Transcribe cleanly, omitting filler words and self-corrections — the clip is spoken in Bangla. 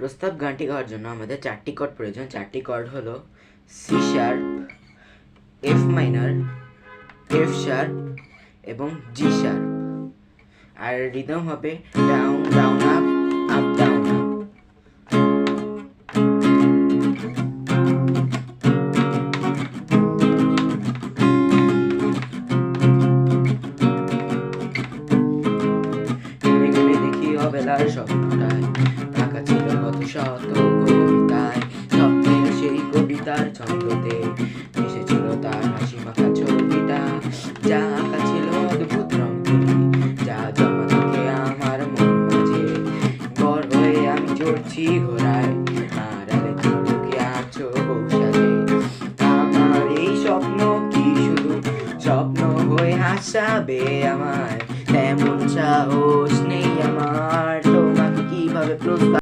প্রস্তাব গানটি গাওয়ার জন্য আমাদের 4টি কর্ড প্রয়োজন। 4টি কর্ড হলো C sharp, F minor, F sharp এবং জি শার্প। আর রিদম হবে down down up up down up. দেখি অবেলার স্বপ্নটায় ঢাকা ছিল কত শত কবিতায়, স্বপ্নের সেই কবিতার ছন্দতে এসেছিল তার হাসি মাখা ছবিটা, যা আঁকা ছিল অদ্ভুত রঙিনী, যা জমা থাকে আমার মন মাঝে। বর হয়ে আমি চড়ছি ঘোড়ায়, আড়ালে তুমি আছো বৌসাজে। আমার এই স্বপ্ন কি শুধু স্বপ্ন হয়ে হাসাবে আমায়? তেমন সাহস নেই আমার, তোমাকে কিভাবে প্রস্তাব